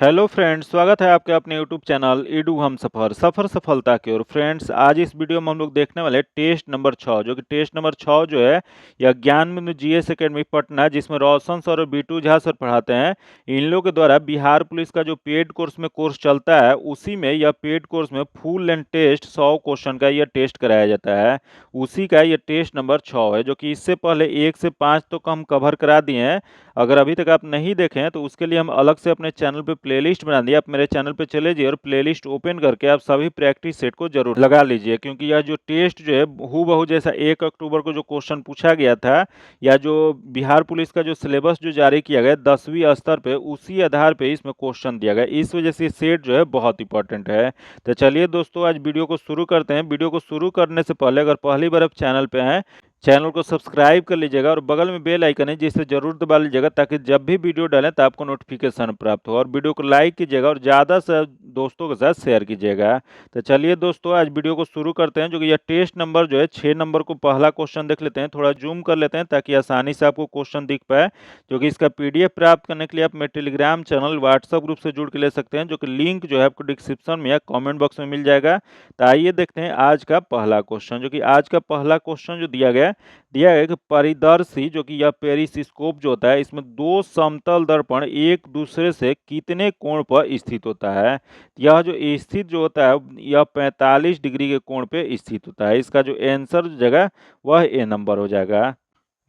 Hello friends, स्वागत है आपके अपने यूट्यूब चैनल ईडू हम सफ़र सफ़र सफलता की ओर। फ्रेंड्स, आज इस वीडियो में हम लोग देखने वाले टेस्ट नंबर 6, जो कि टेस्ट नंबर 6 जो है यह ज्ञान बिंदु जीएस एकेडमी पटना, जिसमें रोशन सर और बीटू झा सर पढ़ाते हैं। इन लोगों के द्वारा बिहार पुलिस का जो पेड कोर्स में कोर्स चलता है, उसी में यह पेड कोर्स में फुल लेंथ टेस्ट 100 क्वेश्चन का यह टेस्ट कराया जाता है। उसी का यह टेस्ट नंबर 6 है, जो कि इससे पहले 1 से 5 तो हम कवर करा दिए हैं। अगर अभी तक आप नहीं देखे हैं तो उसके लिए हम अलग से अपने चैनल पे प्लेलिस्ट बना दिया। आप मेरे चैनल पे चले जाइए और प्लेलिस्ट ओपन करके आप सभी प्रैक्टिस सेट को जरूर लगा लीजिए, क्योंकि यह जो टेस्ट जो है हूबहू जैसा 1 अक्टूबर को जो क्वेश्चन पूछा गया था, या जो बिहार पुलिस का जो सिलेबस जो जारी किया गया 10वीं स्तर पे, उसी आधार पे इसमें क्वेश्चन दिया गया। इस वजह से सेट जो है बहुत इंपॉर्टेंट है। तो चलिए दोस्तों, आज वीडियो को शुरू करते हैं। वीडियो को शुरू करने से पहले अगर पहली बार आप चैनल पे हैं, चैनल को सब्सक्राइब कर लीजिएगा और बगल में बेल आइकन है, जिसे जरूर दबा लीजिएगा, ताकि जब भी वीडियो डालें तो आपको नोटिफिकेशन प्राप्त हो। और वीडियो को लाइक कीजिएगा और ज़्यादा से दोस्तों के साथ शेयर कीजिएगा। तो चलिए दोस्तों, आज वीडियो को शुरू करते हैं। जो कि यह टेस्ट नंबर जो है 6 नंबर को पहला क्वेश्चन देख लेते हैं। थोड़ा जूम कर लेते हैं ताकि आसानी से आपको क्वेश्चन दिख पाए। जो कि इसका पीडीएफ प्राप्त करने के लिए आप मेरे टेलीग्राम चैनल व्हाट्सएप ग्रुप से जुड़ के ले सकते हैं, जो कि लिंक जो है आपको डिस्क्रिप्शन में या कॉमेंट बॉक्स में मिल जाएगा। तो आइए देखते हैं आज का पहला क्वेश्चन। जो कि आज का पहला क्वेश्चन जो दिया है कि परिदर्शी, जो कि यह पेरिस्कोप जो होता है, इसमें दो समतल दर्पण एक दूसरे से कितने कोण पर स्थित होता है। यह जो स्थित जो होता है यह 45 डिग्री के कोण पे स्थित होता है। इसका जो आंसर जगह वह ए नंबर हो जाएगा।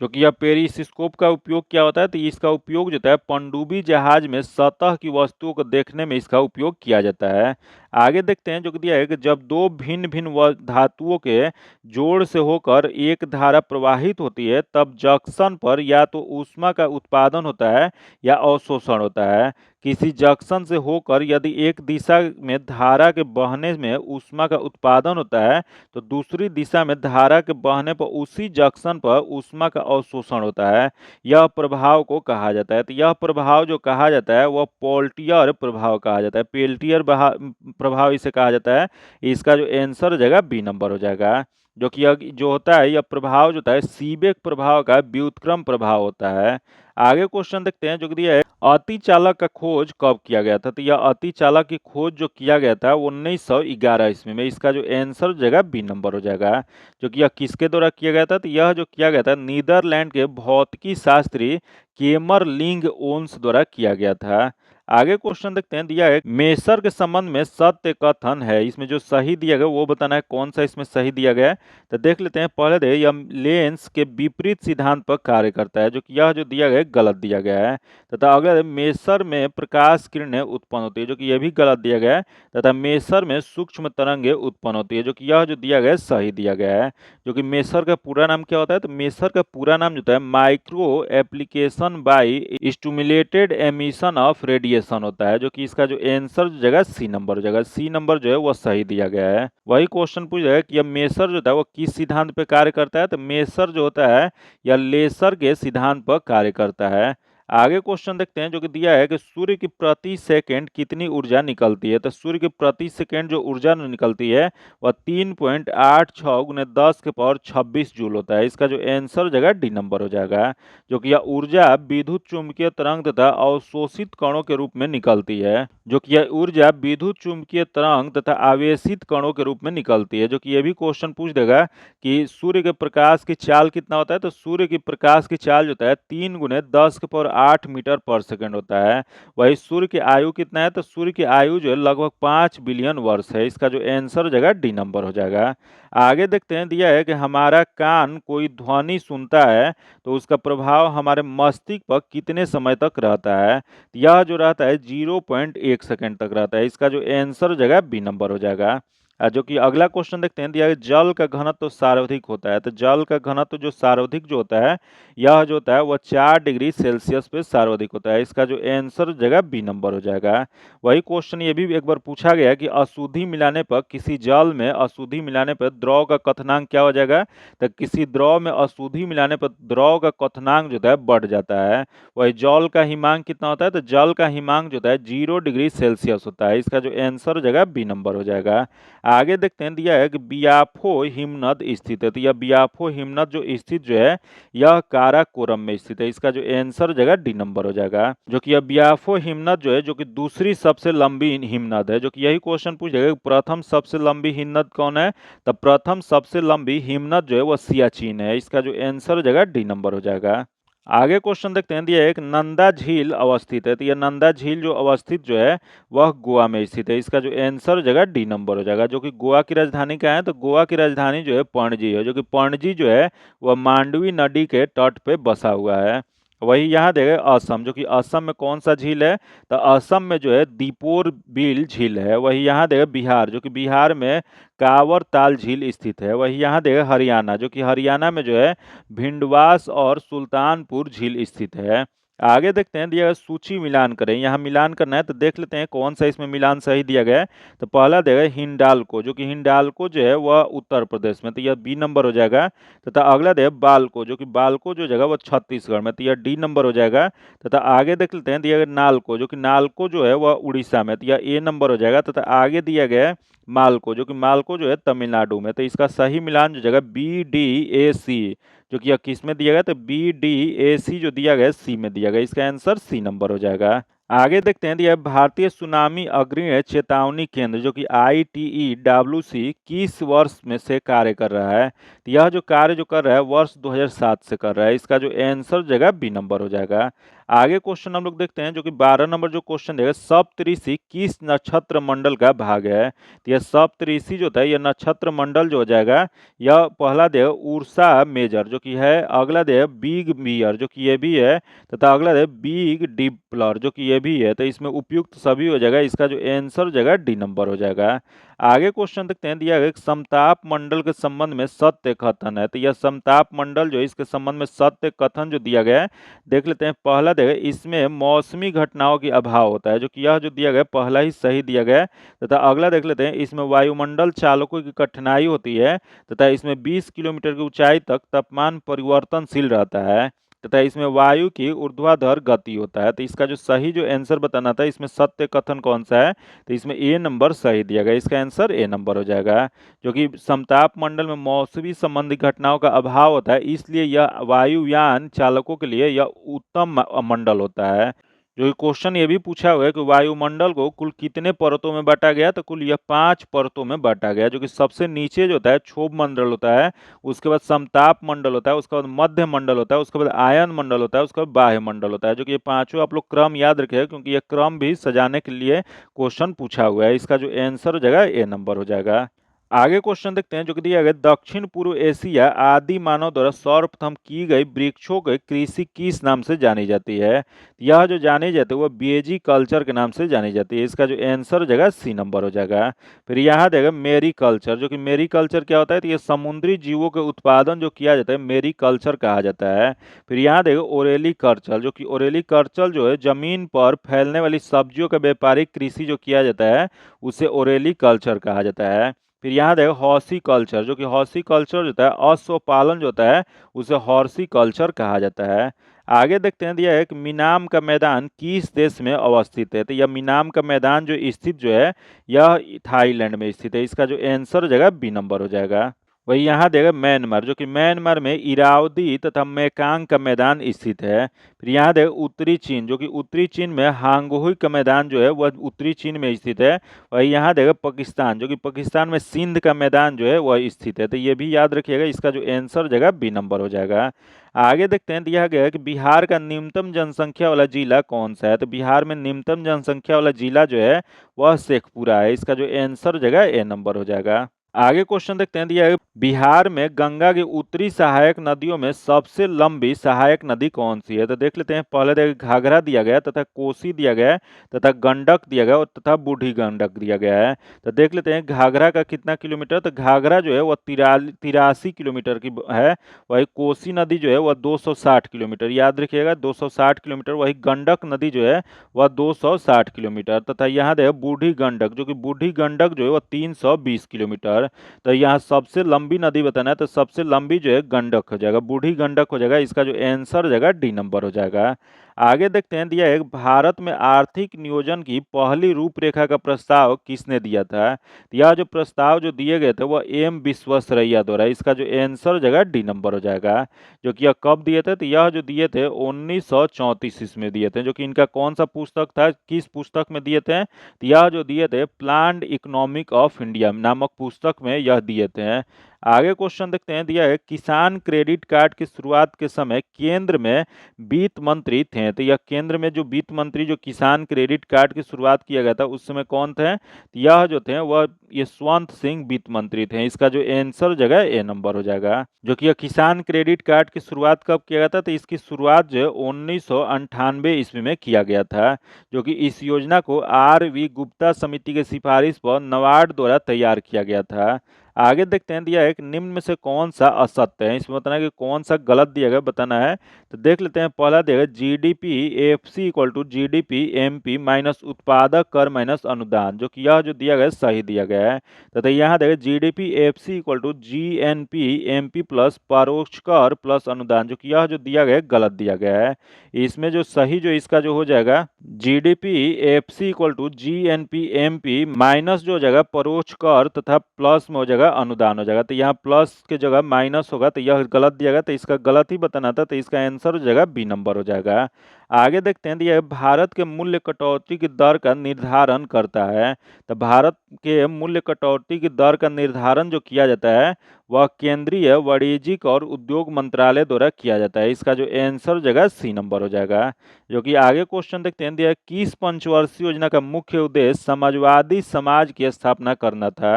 जो कि यह पेरिस्कोप का उपयोग क्या होता है, तो इसका उपयोग जो होता है पनडुब्बी जहाज में सतह की वस्तुओं को देखने में इसका उपयोग किया जाता है। आगे देखते हैं। जो कि दिया है कि जब दो भिन्न भिन्न धातुओं के जोड़ से होकर एक धारा प्रवाहित होती है, तब जंक्शन पर या तो ऊष्मा का उत्पादन होता है या अवशोषण होता है। किसी जंक्शन से होकर यदि एक दिशा में धारा के बहने में ऊष्मा का उत्पादन होता है, तो दूसरी दिशा में धारा के बहने पर उसी जंक्शन पर ऊष्मा का अवशोषण होता है। यह प्रभाव को कहा जाता है। तो यह प्रभाव जो कहा जाता है वह पेल्टियर प्रभाव कहा जाता है। पेल्टियर प्रभाव इसे कहा जाता है। इसका जो आंसर हो जाएगा बी नंबर हो जाएगा। जो कि यह जो होता है, यह प्रभाव जो होता है सीबेक प्रभाव का व्युत्क्रम प्रभाव होता है। आगे क्वेश्चन देखते हैं। जो कि दिया है अतिचालक का खोज कब किया गया था। तो यह अतिचालक की खोज जो किया गया था 1911 ईस्वी में। इसका जो आंसर हो जाएगा बी नंबर हो जाएगा। जो कि यह किसके द्वारा किया गया था, तो यह जो किया गया था नीदरलैंड के भौतिकी शास्त्री केमरलिंग ओन्स द्वारा किया गया था। आगे क्वेश्चन देखते हैं। दिया है मेसर के संबंध में सत्य कथन है, इसमें जो सही दिया गया वो बताना है कौन सा इसमें सही दिया गया है। तो देख लेते हैं। पहले दे यह लेंस के विपरीत सिद्धांत पर कार्य करता है। जो कि यह जो दिया गया है गलत दिया गया है। तथा अगला मेसर में प्रकाश किरणें उत्पन्न होती है। जो कि यह भी गलत दिया गया है। तथा मेसर में सूक्ष्म तरंगें उत्पन्न होती है। जो कि यह जो दिया गया है सही दिया गया है। जो कि मेसर का पूरा नाम क्या होता है, तो मेसर का पूरा नाम जो होता है micro application by stimulated emission of radiation होता है। जो कि इसका जो आंसर जो जगह सी नंबर हो जाएगा। सी नंबर जो है वह सही दिया गया है। वही क्वेश्चन पूछ जाएगा कि यह मेसर जो होता है वो किस सिद्धांत पे कार्य करता है, तो मेसर जो होता है यह लेसर के सिद्धांत पर कार्य करता है। आगे क्वेश्चन देखते हैं। जो कि दिया है कि सूर्य की प्रति सेकंड कितनी ऊर्जा निकलती है। तो सूर्य की प्रति सेकंड जो ऊर्जा निकलती है वह 3.86 गुने 10 के पावर 26 जूल होता है। इसका जो आंसर हो जाएगा डी नंबर हो जाएगा। जो कि यह ऊर्जा विद्युत चुंबकीय तरंग तथा अवशोषित कणों के रूप में निकलती है। जो कि यह ऊर्जा विद्युत चुंबकीय तरंग तथा आवेशित कणों के रूप में निकलती है। जो कि यह भी क्वेश्चन पूछ देगा कि सूर्य के प्रकाश की चाल कितना होता है। तो सूर्य की प्रकाश की चाल जो होता है 3 गुने 10 के पावर 8 मीटर पर सेकंड होता है। वही सूर्य की आयु कितना है, तो सूर्य की आयु जो है लगभग 5 बिलियन वर्ष है। इसका जो आंसर हो जाएगा डी नंबर हो जाएगा। आगे देखते हैं। दिया है कि हमारा कान कोई ध्वनि सुनता है तो उसका प्रभाव हमारे मस्तिष्क पर कितने समय तक रहता है। यह जो रहता है 0.1 सेकंड तक रहता है। इसका जो आंसर हो जाएगा बी नंबर हो जाएगा। जो कि अगला क्वेश्चन देखते हैं। दिया है जल का घनत्व तो सार्वधिक होता है। तो जल का घनत्व जो सार्वधिक जो होता है, यह जो होता है वह 4 डिग्री सेल्सियस पे सार्वधिक होता है। इसका जो आंसर जगह बी नंबर हो जाएगा। वही क्वेश्चन ये भी एक बार पूछा गया कि अशुद्धि मिलाने पर, किसी जल में अशुद्धि मिलाने पर द्रव का क्वथनांक क्या हो जाएगा। तो किसी द्रव में अशुद्धि मिलाने पर द्रव का क्वथनांक जो है बढ़ जाता है। वही जल का हिमांक कितना होता है, तो जल का हिमांक जो होता है 0 डिग्री सेल्सियस होता है। इसका जो आंसर हो जाएगा बी नंबर हो जाएगा। आगे देखते हैं, दिया है कि बियाफो हिमनद स्थित है। तो यह बियाफो हिमनद जो स्थित जो है यह काराकोरम में स्थित है। इसका जो आंसर हो जाएगा डी नंबर हो जाएगा, जो कि यह बियाफो हिमनद जो है जो कि दूसरी सबसे लंबी हिमनद है। जो कि यही क्वेश्चन पूछेगा प्रथम सबसे लंबी हिमनद कौन है, तो प्रथम सबसे लंबी हिमनद जो है वह सियाचिन है। इसका जो आंसर हो जाएगा डी नंबर हो जाएगा। आगे क्वेश्चन देखते हैं, दिया है एक नंदा झील अवस्थित है। तो यह नंदा झील जो अवस्थित जो है वह गोवा में स्थित है। इसका जो आंसर हो जाएगा डी नंबर हो जाएगा, जो कि गोवा की राजधानी क्या है, तो गोवा की राजधानी जो है पणजी है। जो कि पणजी जो है वह मांडवी नदी के तट पे बसा हुआ है। वही यहाँ देखें असम, जो कि असम में कौन सा झील है, तो असम में जो है दीपोर बिल झील है। वही यहाँ देखें बिहार, जो कि बिहार में कांवर ताल झील स्थित है। वही यहाँ देखें हरियाणा, जो कि हरियाणा में जो है भिंडवास और सुल्तानपुर झील स्थित है। आगे देखते हैं, दिया गया सूची मिलान करें। यहाँ मिलान करना है तो देख लेते हैं कौन सा इसमें मिलान सही दिया गया है। तो पहला देगा हिंडाल्को, जो कि हिंडाल्को जो है वह उत्तर प्रदेश में, तो यह बी नंबर हो जाएगा। तथा अगला देगा बाल्को, जो कि बाल्को जो जगह वह छत्तीसगढ़ में, तो यह डी नंबर हो जाएगा। तथा आगे देख लेते हैं, दिया गया नालको, जो कि नालको जो है वह उड़ीसा में, तो यह ए नंबर हो जाएगा। तथा आगे दिया गया है मालको, जो कि मालको जो है तमिलनाडु में, तो इसका सही मिलान जो जगह बी डी ए सी, जो कि यह किस में दिया गया, तो बी डी ए सी जो दिया गया सी में दिया गया। इसका आंसर सी नंबर हो जाएगा। आगे देखते हैं, दिया भारतीय सुनामी अग्रिम चेतावनी केंद्र, जो कि ITEWC किस वर्ष में से कार्य कर रहा है। तो यह जो कार्य जो कर रहा है वर्ष 2007 से कर रहा है। इसका जो आंसर जगह बी नंबर हो जाएगा। आगे क्वेश्चन हम लोग देखते हैं, जो कि 12 नंबर जो क्वेश्चन देगा, सप्तऋषि किस नक्षत्र मंडल का भाग है। तो यह सप्तऋषि जो था यह नक्षत्र मंडल जो हो जाएगा, यह पहला देव उर्सा मेजर जो कि है, अगला देव बिग बियर जो कि ये भी है, तथा अगला देव बिग डिप्लर जो कि ये भी है। तो इसमें उपयुक्त सभी हो जाएगा। इसका जो आंसर हो जाएगा डी नंबर हो जाएगा। आगे क्वेश्चन देखते हैं, दिया गया समताप मंडल के संबंध में सत्य कथन है। तो यह समताप मंडल जो है इसके संबंध में सत्य कथन जो दिया गया है, देख लेते हैं। पहला देखा, इसमें मौसमी घटनाओं की अभाव होता है, जो कि यह जो दिया गया पहला ही सही दिया गया है। तथा अगला देख लेते हैं, इसमें वायुमंडल चालकों की कठिनाई होती है, तथा इसमें 20 किलोमीटर की ऊंचाई तक तापमान परिवर्तनशील रहता है, तथा इसमें वायु की ऊर्ध्वाधर गति होता है। तो इसका जो सही जो आंसर बताना था, इसमें सत्य कथन कौन सा है, तो इसमें ए नंबर सही दिया गया। इसका आंसर ए नंबर हो जाएगा, जो कि समताप मंडल में मौसमी संबंधी घटनाओं का अभाव होता है, इसलिए यह वायुयान चालकों के लिए यह उत्तम मंडल होता है। जो कि क्वेश्चन ये भी पूछा हुआ है कि वायुमंडल को कुल कितने परतों में बांटा गया, तो कुल यह 5 परतों में बांटा गया। जो कि सबसे नीचे जो होता है क्षोभ मंडल होता है, उसके बाद समताप मंडल होता है, उसके बाद मध्य मंडल होता है, उसके बाद आयन मंडल होता है, उसके बाद बाह्य मंडल होता है। जो कि ये पांचों आप लोग क्रम याद रखें, क्योंकि ये क्रम भी सजाने के लिए क्वेश्चन पूछा हुआ है। इसका जो आंसर हो जाएगा ए नंबर हो जाएगा। आगे क्वेश्चन देखते हैं, जो कि दिया गया दक्षिण पूर्व एशिया आदि मानव द्वारा सर्वप्रथम की गई वृक्षों की कृषि किस नाम से जानी जाती है। यह जो जानी जाती है वह बेजी कल्चर के नाम से जानी जाती है। इसका जो आंसर हो जाएगा सी नंबर हो जाएगा। फिर यहाँ देगा मेरी कल्चर, जो कि मेरी कल्चर क्या होता है, तो ये समुद्री जीवों के उत्पादन जो किया जाता है मेरी कल्चर कहा जाता है। फिर यहाँ देगा ओरेली कल्चर, जो कि ओरेली कल्चर जो है जमीन पर फैलने वाली सब्जियों का व्यापारिक कृषि जो किया जाता है उसे ओरेली कल्चर कहा जाता है। फिर यहाँ देखो हॉर्सी कल्चर, जो कि हॉर्सी कल्चर जो होता है अश्व पालन जो होता है उसे हॉर्सी कल्चर कहा जाता है। आगे देखते हैं, दिया है कि मिनाम का मैदान किस देश में अवस्थित है। तो यह मिनाम का मैदान जो स्थित जो है यह थाईलैंड में स्थित है। इसका जो आंसर हो जाएगा बी नंबर हो जाएगा। वही यहाँ देगा म्यांमार, जो कि म्यांमार में इरावदी तथा मेकांग का मैदान स्थित है। फिर यहाँ देगा उत्तरी चीन, जो कि उत्तरी चीन में हांगहुई का मैदान जो है वह उत्तरी चीन में स्थित है। वही यहाँ देगा पाकिस्तान, जो कि पाकिस्तान में सिंध का मैदान जो है वह स्थित है। तो ये भी याद रखिएगा। इसका जो आंसर जगह बी नंबर हो जाएगा। आगे देखते हैं, दिया गया है कि बिहार का न्यूनतम जनसंख्या वाला जिला कौन सा है। तो बिहार में न्यूनतम जनसंख्या वाला जिला जो है वह शेखपुरा है। इसका जो आंसर जगह ए नंबर हो जाएगा। आगे क्वेश्चन देखते हैं, दिया है बिहार में गंगा की उत्तरी सहायक नदियों में सबसे लंबी सहायक नदी कौन सी है। तो देख लेते हैं। पहले देखिए घाघरा दिया गया, तथा कोसी दिया गया, तथा गंडक दिया गया और तथा बूढ़ी गंडक दिया गया है। तो देख लेते हैं घाघरा का कितना किलोमीटर, तो घाघरा जो है वह 83 किलोमीटर की है। वही कोसी नदी जो है वह 260 किलोमीटर, याद रखिएगा 260 किलोमीटर। वही गंडक नदी जो है वह 260 किलोमीटर, तथा यहाँ देखिए बूढ़ी गंडक, जो कि बूढ़ी गंडक जो है वह 320 किलोमीटर। तो यहाँ सबसे लंबी नदी बताना है, तो सबसे लंबी जो है गंडक हो जाएगा, बूढ़ी गंडक हो जाएगा। इसका जो आंसर हो जाएगा डी नंबर हो जाएगा। आगे देखते हैं, दिया है भारत में आर्थिक नियोजन की पहली रूपरेखा का प्रस्ताव किसने दिया था। तो यह जो प्रस्ताव जो दिए गए थे वह एम विश्वेश्वरैया द्वारा। इसका जो आंसर हो जाएगा डी नंबर हो जाएगा। जो कि यह कब दिए थे, तो यह जो दिए थे 1934 ईस्वी में दिए थे। जो कि इनका कौन सा पुस्तक था, किस पुस्तक में दिए थे, तो यह जो दिए थे प्लान्ड इकोनॉमिक ऑफ इंडिया नामक पुस्तक में यह दिए थे। आगे क्वेश्चन देखते हैं, दिया है किसान क्रेडिट कार्ड की शुरुआत के समय केंद्र में वित्त मंत्री थे। तो यह केंद्र में जो वित्त मंत्री जो किसान क्रेडिट कार्ड की शुरुआत किया गया था उस समय कौन थे, तो यह जो थे वह यशवंत सिंह वित्त मंत्री थे। इसका जो आंसर जगह ए नंबर हो जाएगा। जो कि यह किसान क्रेडिट कार्ड की शुरुआत कब किया गया था, तो इसकी शुरुआत जो है 1998 ईस्वी में किया गया था। जो कि इस योजना को आर.वी. गुप्ता समिति के सिफारिश पर नाबार्ड द्वारा तैयार किया गया था। आगे देखते हैं, दिया है कि निम्न में से कौन सा असत्य है। इसमें बताना है कि कौन सा गलत दिया गया, बताना है। तो देख लेते हैं, पहला दिया गया GDP FC equal to GDP MP minus उत्पादक कर माइनस अनुदान। जो कि यह जो दिया गया सही दिया गया है। तथा यहाँ देखिए GDP FC equal to GNP MP plus परोक्ष कर प्लस अनुदान। जो कि यह जो दिया गया गलत दिया गया है। इसमें जो सही जो इसका जो हो जाएगा GDP FC equal to GNP MP minus जो हो जाएगा परोक्ष कर तथा प्लस में हो जाएगा अनुदान हो जाएगा। तो यहाँ प्लस के जगह माइनस होगा, तो यह गलत दिया गया, तो इसका गलत ही बताना था। तो इसका आंसर हो जाएगा बी नंबर हो जाएगा। आगे देखते हैं, दिया है भारत के मूल्य कटौती की दर का निर्धारण करता है। तो भारत के मूल्य कटौती की दर का निर्धारण जो किया जाता है वह केंद्रीय वाणिज्यिक और उद्योग मंत्रालय द्वारा किया जाता है। इसका जो आंसर जगह सी नंबर हो जाएगा। जो कि आगे क्वेश्चन देखते हैं, दिया किस पंचवर्षीय योजना का मुख्य उद्देश्य समाजवादी समाज की स्थापना करना था।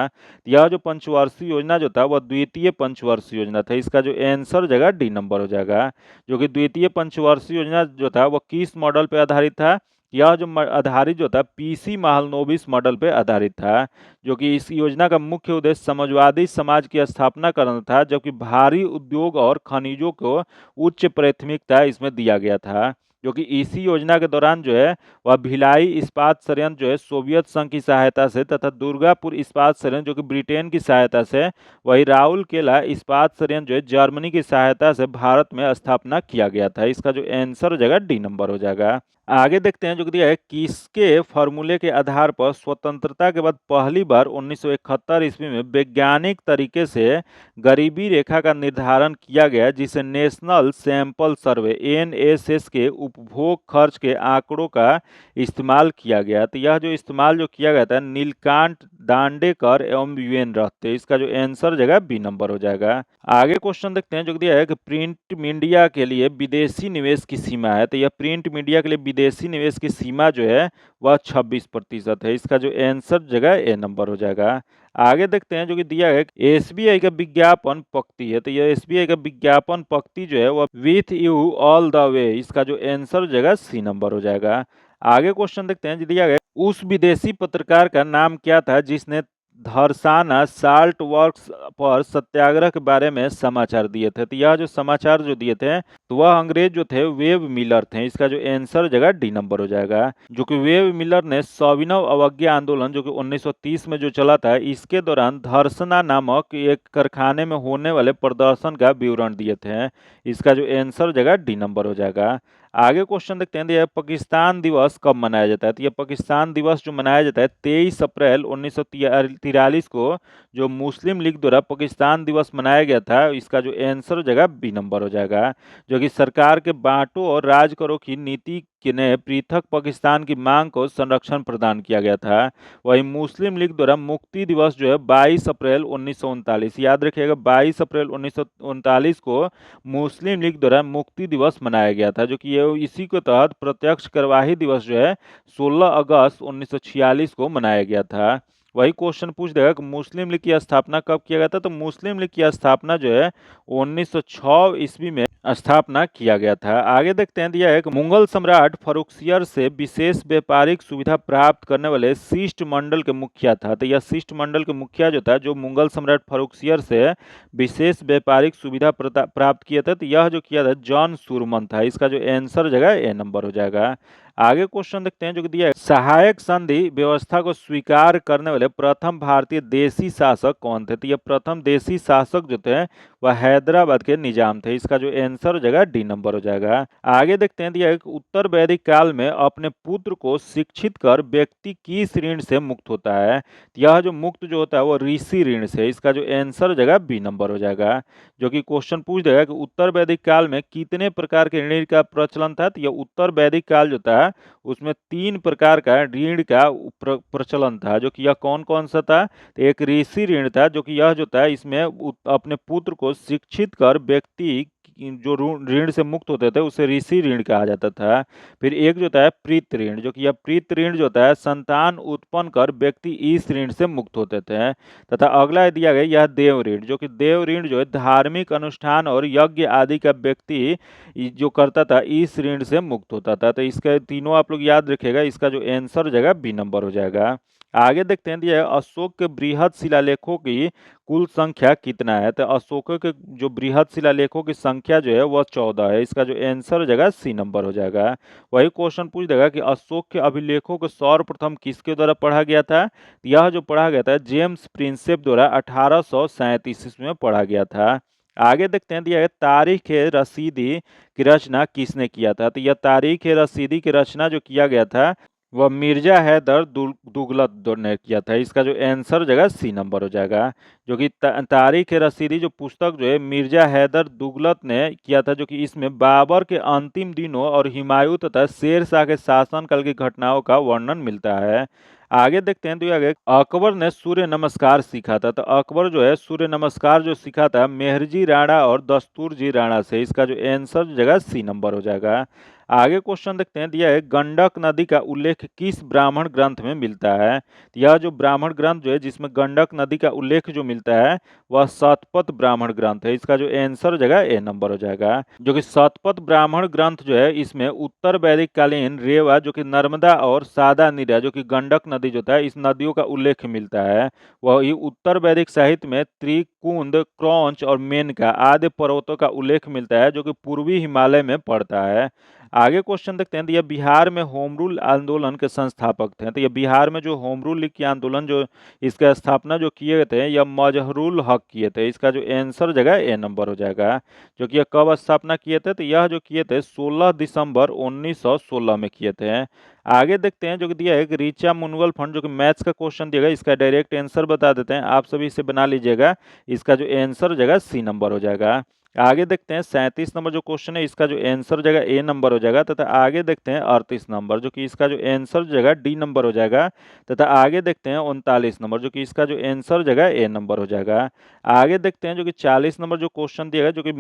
यह जो पंचवर्षीय योजना जो था वह द्वितीय पंचवर्षीय योजना था। इसका जो आंसर जगह डी नंबर हो जाएगा। जो कि द्वितीय पंचवर्षीय योजना जो था वह किस मॉडल पर आधारित था, यह जो आधारित जो था पीसी महालनोबिस मॉडल पे आधारित था। जो कि इस योजना का मुख्य उद्देश्य समाजवादी समाज की स्थापना करना था, जबकि भारी उद्योग और खनिजों को उच्च प्राथमिकता इसमें दिया गया था। जो कि इसी योजना के दौरान जो है वह भिलाई इस्पात संयंत्र जो है सोवियत संघ की सहायता से तथा दुर्गापुर इस्पात संयंत्र जो कि ब्रिटेन की सहायता से, वही राउरकेला इस्पात संयंत्र जो है जर्मनी की सहायता से भारत में स्थापना किया गया था। इसका जो आंसर हो जाएगा डी नंबर हो जाएगा। आगे देखते हैं, जो दिया है किसके फॉर्मूले के आधार पर स्वतंत्रता के बाद पहली बार 1971 ईस्वी में वैज्ञानिक तरीके से गरीबी रेखा का निर्धारण किया गया, जिसे नेशनल सैंपल सर्वे एनएसएस के उपभोग खर्च के आंकड़ों का इस्तेमाल किया गया। तो यह जो इस्तेमाल जो किया गया था नीलकांठ दांडेकर एवं यूएन रहते। इसका जो आंसर जगह बी नंबर हो जाएगा। आगे क्वेश्चन देखते हैं, जो दिया है कि प्रिंट मीडिया के लिए विदेशी निवेश की सीमा है। तो यह प्रिंट मीडिया के लिए विदेशी निवेश की सीमा जो है वह 26% है। इसका जो आंसर जगह ए नंबर हो जाएगा। आगे देखते हैं, जो कि दिया है एसबीआई का विज्ञापन पंक्ति है। तो यह एसबीआई का विज्ञापन पंक्ति जो है वह with you all the way. इसका जो आंसर जगह सी नंबर हो जाएगा। आगे क्वेश्चन देखते हैं, जो दिया गया उस विदेशी पत्रकार का नाम क्या था जिसने धरसाना साल्ट वर्क्स पर सत्याग्रह के बारे में समाचार दिए थे। तो यह जो समाचार जो दिए थे तो वह अंग्रेज जो थे वेब मिलर थे। इसका जो आंसर जगह डी नंबर हो जाएगा। जो कि वेब मिलर ने सविनय अवज्ञा आंदोलन जो कि 1930 में जो चला था, इसके दौरान धरसना नामक एक कारखाने में होने वाले प्रदर्शन का विवरण दिए थे। इसका जो आंसर जगह डी नंबर हो जाएगा। आगे क्वेश्चन देखते हैं, यह पाकिस्तान दिवस कब मनाया जाता है। तो यह पाकिस्तान दिवस जो मनाया जाता है 23 अप्रैल 1943 को जो मुस्लिम लीग द्वारा पाकिस्तान दिवस मनाया गया था। इसका जो आंसर हो जाएगा बी नंबर हो जाएगा। जो कि सरकार के बांटो और राज करो की नीति ने पृथक पाकिस्तान की मांग को संरक्षण प्रदान किया गया था। वही मुस्लिम लीग द्वारा मुक्ति दिवस जो है 22 अप्रैल 1939, याद रखिएगा 22 अप्रैल 1939 को मुस्लिम लीग द्वारा मुक्ति दिवस मनाया गया था। जो कि ये इसी के तहत प्रत्यक्ष कार्यवाही दिवस जो है 16 अगस्त 1946 को मनाया गया था। वही क्वेश्चन पूछ देगा कि मुस्लिम लीग की स्थापना कब किया गया था। तो मुस्लिम लीग की स्थापना जो है 1906 ईस्वी में स्थापना किया गया था। आगे देखते हैं, दिया है कि मुगल सम्राट फर्रुखसियर से विशेष व्यापारिक सुविधा प्राप्त करने वाले शिष्ट मंडल के मुखिया था। तो यह शिष्ट मंडल के मुखिया जो था, जो मुगल सम्राट फर्रुखसियर से विशेष व्यापारिक सुविधा प्राप्त किया था, तो यह जो किया था जॉन सुरमन था। इसका जो आंसर जगह ए नंबर हो जाएगा। आगे क्वेश्चन देखते हैं जो कि दिया है, सहायक संधि व्यवस्था को स्वीकार करने वाले प्रथम भारतीय देशी शासक कौन थे। तो ये प्रथम देशी शासक जो थे वह हैदराबाद के निजाम थे। इसका जो आंसर हो जाएगा डी नंबर हो जाएगा। आगे देखते हैं दिया है कि उत्तर वैदिक काल में अपने पुत्र को शिक्षित कर व्यक्ति किस ऋण से मुक्त होता है। तो यह जो मुक्त जो होता है वो ऋषि ऋण से। इसका जो आंसर हो जाएगा बी नंबर हो जाएगा। जो कि क्वेश्चन पूछ देगा कि उत्तर वैदिक काल में कितने प्रकार के ऋण का प्रचलन था। तो यह उत्तर वैदिक काल जो था उसमें 3 प्रकार का ऋण का प्रचलन था। जो कि यह कौन कौन सा था। तो एक ऋषि ऋण था जो कि यह जो था इसमें अपने पुत्र को शिक्षित कर व्यक्ति जो ऋण से मुक्त होते थे उसे ऋषि ऋण कहा जाता था। फिर एक जो होता है प्रीत ऋण, जो कि यह प्रीत ऋण जो होता है संतान उत्पन्न कर व्यक्ति इस ऋण से मुक्त होते थे। तथा अगला दिया गया यह देव ऋण, जो कि देव ऋण जो है धार्मिक अनुष्ठान और यज्ञ आदि का व्यक्ति जो करता था इस ऋण से मुक्त होता था। तो इसका तीनों आप लोग याद रखिएगा। इसका जो आंसर हो जाएगा बी नंबर हो जाएगा। आगे देखते हैं दिया है अशोक के बृहद शिलालेखों की कुल संख्या कितना है। तो अशोक के जो बृहद शिलालेखों की संख्या जो है वह 14 है। इसका जो आंसर हो जाएगा सी नंबर हो जाएगा। वही क्वेश्चन पूछ देगा कि अशोक के अभिलेखों को सर्वप्रथम किसके द्वारा पढ़ा गया था। यह जो पढ़ा गया था जेम्स प्रिंसेप द्वारा 1837 ईस्वी में पढ़ा गया था। आगे देखते हैं दिया है तारीख रसीदी की रचना किसने किया था। तो यह तारीख रसीदी की रचना जो किया गया था वह मिर्जा हैदर दुगलत ने किया था। इसका जो आंसर हो जाएगा सी नंबर हो जाएगा। जो कि तारीख रसीदी जो पुस्तक जो है मिर्जा हैदर दुगलत ने किया था। जो कि इसमें बाबर के अंतिम दिनों और हुमायूं तथा शेर शाह के शासनकाल की घटनाओं का वर्णन मिलता है। आगे देखते हैं तो आगे अकबर ने सूर्य नमस्कार सीखा था। तो अकबर जो है सूर्य नमस्कार जो सीखा था मेहरजी राणा और दस्तूरजी राणा से। इसका जो आंसर हो जाएगा सी नंबर हो जाएगा। आगे क्वेश्चन देखते हैं दिया है गंडक नदी का उल्लेख किस ब्राह्मण ग्रंथ में मिलता है। यह जो ब्राह्मण ग्रंथ जो है जिसमें गंडक नदी का उल्लेख जो मिलता है वह शतपथ ब्राह्मण ग्रंथ है। इसका जो आंसर हो जाएगा ए नंबर हो जाएगा। जो कि शतपथ ब्राह्मण ग्रंथ जो है इसमें उत्तर वैदिक कालीन रेवा जो कि नर्मदा और सादा नीरा जो कि गंडक नदी जो था इस नदियों का उल्लेख मिलता है। वही उत्तर वैदिक साहित्य में त्रिकुंद क्रौंच और मेनका आदि पर्वतों का उल्लेख मिलता है जो कि पूर्वी हिमालय में पड़ता है। आगे क्वेश्चन देखते हैं तो यह बिहार में होम रूल आंदोलन के संस्थापक थे। तो यह बिहार में जो होम रूल की आंदोलन जो इसका स्थापना जो किए थे यह मजहरूल हक किए थे। इसका जो आंसर जगह ए नंबर हो जाएगा। जो कि यह कब स्थापना किए थे। तो यह जो किए थे 16 दिसंबर 1916 में किए थे। आगे देखते हैं जो कि दिया है कि रीचा म्यूचुअल फंड जो कि मैथ्स का क्वेश्चन दिया गया इसका डायरेक्ट आंसर बता देते हैं। आप सभी इसे बना लीजिएगा। इसका जो आंसर हो जाएगा सी नंबर हो जाएगा। आगे देखते हैं 37 नंबर जो क्वेश्चन है इसका जो आंसर हो जाएगा ए नंबर हो जाएगा। तथा आगे देखते हैं 38 नंबर जो कि इसका जो आंसर हो जाएगा डी नंबर हो जाएगा। तथा आगे देखते हैं 39 नंबर जो कि इसका जो आंसर हो जाएगा ए नंबर हो जाएगा। आगे देखते हैं जो कि 40 नंबर जो क्वेश्चन दिया गया जो कि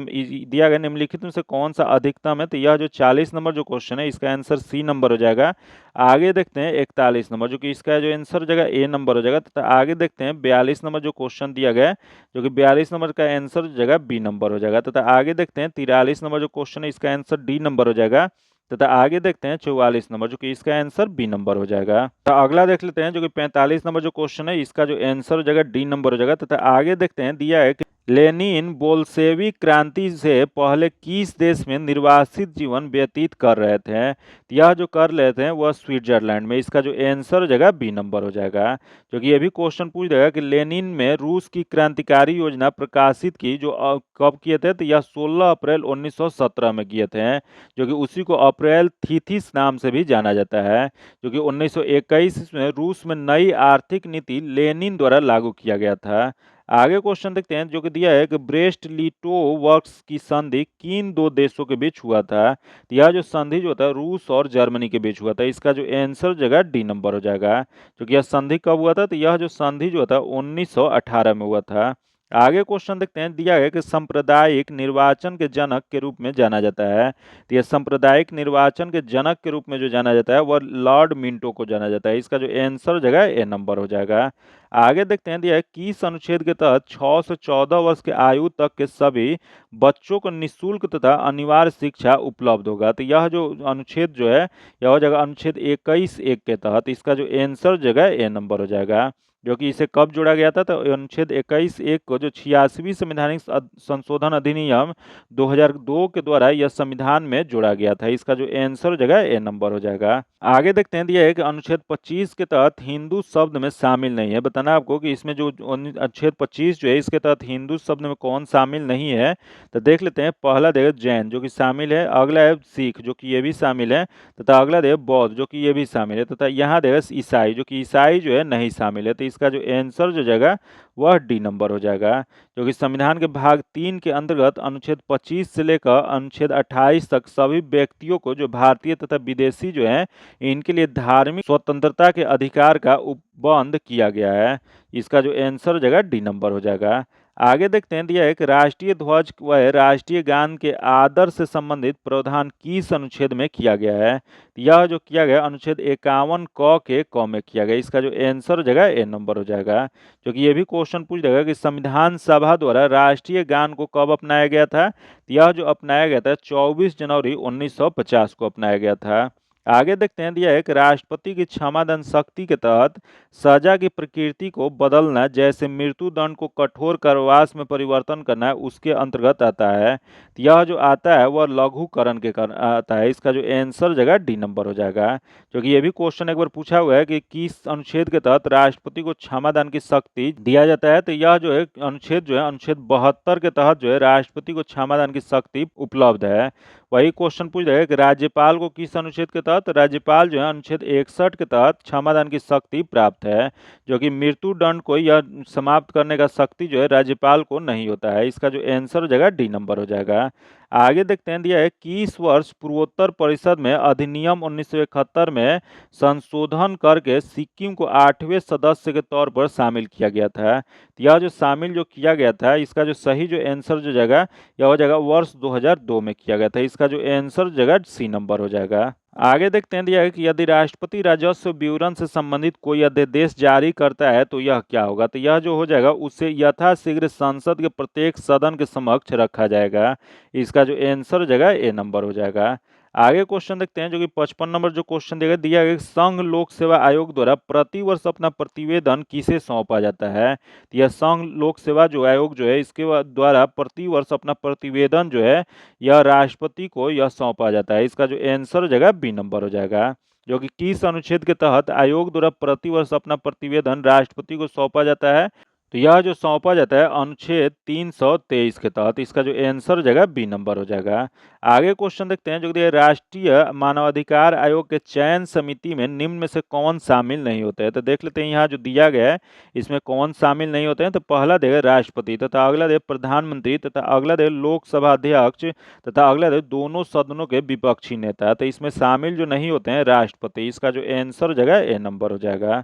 दिया गया निम्नलिखित में से कौन सा अधिकतम है। तो यह जो 40 नंबर जो क्वेश्चन है इसका आंसर सी नंबर हो जाएगा। आगे देखते हैं 41 नंबर जो कि इसका जो आंसर हो जाएगा ए नंबर हो जाएगा। तथा आगे देखते हैं 42 नंबर जो क्वेश्चन दिया गया है जो कि 42 नंबर का आंसर हो जाएगा बी नंबर हो जाएगा। तथा आगे देखते हैं 43 नंबर जो क्वेश्चन है इसका आंसर डी नंबर हो जाएगा। तथा आगे देखते हैं 44 नंबर जो कि इसका आंसर बी नंबर हो जाएगा। तो अगला देख लेते हैं जो कि 45 नंबर जो क्वेश्चन है इसका जो आंसर हो जाएगा डी नंबर हो जाएगा। तथा आगे देखते हैं दिया है कि लेनिन बोल्शेविक क्रांति से पहले किस देश में निर्वासित जीवन व्यतीत कर रहे थे। यह जो कर रहे थे वह स्विट्जरलैंड में। इसका जो आंसर हो जाएगा बी नंबर हो जाएगा। जो कि ये भी क्वेश्चन पूछ देगा कि लेनिन में रूस की क्रांतिकारी योजना प्रकाशित की जो कब किए थे। तो यह 16 अप्रैल 1917 में किए थे। जो कि उसी को अप्रैल थीथिस नाम से भी जाना जाता है। जो कि 1921 में रूस में नई आर्थिक नीति लेनिन द्वारा लागू किया गया था। आगे क्वेश्चन देखते हैं जो कि दिया है कि ब्रेस्ट लिटो वर्क्स की संधि किन दो देशों के बीच हुआ था। तो यह जो संधि जो था रूस और जर्मनी के बीच हुआ था। इसका जो आंसर जगह डी नंबर हो जाएगा। जो कि यह संधि कब हुआ था। तो यह जो संधि जो था 1918 में हुआ था। आगे क्वेश्चन देखते हैं दिया है कि सांप्रदायिक निर्वाचन के जनक के रूप में जाना जाता है। तो यह सांप्रदायिक निर्वाचन के जनक के रूप में जो जाना जाता है वह लॉर्ड मिंटो को जाना जाता है। इसका जो आंसर जगह ए नंबर हो जाएगा। आगे देखते हैं दिया है किस अनुच्छेद के तहत 6 से 14 वर्ष के आयु तक के सभी बच्चों को निःशुल्क तथा अनिवार्य शिक्षा उपलब्ध होगा। तो यह जो अनुच्छेद जो है यह हो जाएगा अनुच्छेद 21(1) के तहत। इसका जो आंसर जगह ए नंबर हो जाएगा। जो कि इसे कब जोड़ा गया था, तो अनुच्छेद 21(1) को जो 86वीं संवैधानिक संशोधन अधिनियम 2002 के द्वारा यह संविधान में जोड़ा गया था। इसका जो आंसर हो जाएगा ए नंबर हो जाएगा। आगे देखते हैं, दिया है कि अनुच्छेद 25 के तहत हिंदू शब्द में शामिल नहीं है। बताना आपको कि इसमें जो अनुच्छेद 25 जो है इसके तहत हिंदू शब्द में कौन शामिल नहीं है, तो देख लेते हैं। पहला देगा जैन जो कि शामिल है, अगला है सिख जो कि ये भी शामिल है, तथा अगला देगा बौद्ध जो कि ये भी शामिल है, तथा यहाँ देगा ईसाई जो कि ईसाई जो है नहीं शामिल है। तो इसका जो आंसर जो जाएगा वह डी नंबर हो जाएगा। जो कि संविधान के भाग 3 के अंतर्गत अनुच्छेद 25 से लेकर अनुच्छेद 28 तक सभी व्यक्तियों को जो भारतीय तथा विदेशी जो है इनके लिए धार्मिक स्वतंत्रता के अधिकार का उपबंध किया गया है। इसका जो आंसर हो जाएगा डी नंबर हो जाएगा। आगे देखते हैं, दिया है कि राष्ट्रीय ध्वज व राष्ट्रीय गान के आदर से संबंधित प्रावधान किस अनुच्छेद में किया गया है। यह जो किया गया अनुच्छेद 51 क के क में किया गया। इसका जो आंसर हो जाएगा ए नंबर हो जाएगा। जो कि ये भी क्वेश्चन पूछ जाएगा कि संविधान सभा द्वारा राष्ट्रीय गान को कब अपनाया गया था। यह जो अपनाया गया था 24 जनवरी 1950 को अपनाया गया था। आगे देखते हैं, दिया है कि राष्ट्रपति की क्षमादान शक्ति के तहत सजा की प्रकृति को बदलना, जैसे मृत्यु दंड को कठोर कारावास में परिवर्तन करना, उसके अंतर्गत आता है। तो यह जो आता है वह लघुकरण के आता है। इसका जो आंसर जगह डी नंबर हो जाएगा। क्योंकि ये भी क्वेश्चन एक बार पूछा हुआ है कि किस अनुच्छेद के तहत राष्ट्रपति को क्षमादान की शक्ति दिया जाता है। तो यह जो है अनुच्छेद 72 के तहत जो है राष्ट्रपति को क्षमादान की शक्ति उपलब्ध है। वही क्वेश्चन पूछ रहे कि राज्यपाल को किस अनुच्छेद के तहत, राज्यपाल जो है अनुच्छेद 61 के तहत क्षमादान की शक्ति प्राप्त है। जो कि मृत्यु दंड को यह समाप्त करने का शक्ति जो है राज्यपाल को नहीं होता है। इसका जो आंसर हो जाएगा डी नंबर हो जाएगा। आगे देखते हैं, दिया है कि इस वर्ष पूर्वोत्तर परिषद में अधिनियम 1971 में संशोधन करके सिक्किम को 8वें सदस्य के तौर पर शामिल किया गया था। यह जो शामिल जो किया गया था इसका जो सही जो आंसर जो जाएगा यह हो जाएगा वर्ष 2002 में किया गया था। इसका जो आंसर जगह सी नंबर हो जाएगा। आगे देखते हैं, दिया है कि यदि राष्ट्रपति राजस्व विवरण से संबंधित कोई अध्यादेश जारी करता है तो यह क्या होगा। तो यह जो हो जाएगा उसे यथाशीघ्र संसद के प्रत्येक सदन के समक्ष रखा जाएगा। इसका जो आंसर हो जाएगा ए नंबर हो जाएगा। आगे क्वेश्चन देखते हैं, जो कि 55 नंबर जो क्वेश्चन दिया गया, संघ लोक सेवा आयोग द्वारा प्रतिवर्ष अपना प्रतिवेदन किसे सौंपा जाता है। तो यह संघ लोक सेवा जो आयोग जो है इसके द्वारा प्रतिवर्ष अपना प्रतिवेदन जो है यह राष्ट्रपति को यह सौंपा जाता है। इसका जो आंसर हो जाएगा बी नंबर हो जाएगा। जो कि किस अनुच्छेद के तहत आयोग द्वारा प्रतिवर्ष अपना प्रतिवेदन राष्ट्रपति को सौंपा जाता है। तो यह जो सौंपा जाता है अनुच्छेद 323 के तहत। इसका जो आंसर हो जाएगा बी नंबर हो जाएगा। आगे क्वेश्चन देखते हैं, जो कि राष्ट्रीय मानवाधिकार आयोग के चयन समिति में निम्न में से कौन शामिल नहीं होते हैं। तो देख लेते हैं यहाँ जो दिया गया है इसमें कौन शामिल नहीं होते हैं। तो पहला देगा राष्ट्रपति, तथा अगला देगा प्रधानमंत्री, तथा अगला देगा लोकसभा अध्यक्ष, तथा अगला देगा दोनों सदनों के विपक्षी नेता। तो इसमें शामिल जो नहीं होते हैं राष्ट्रपति। इसका जो आंसर हो जाएगा ए नंबर हो जाएगा।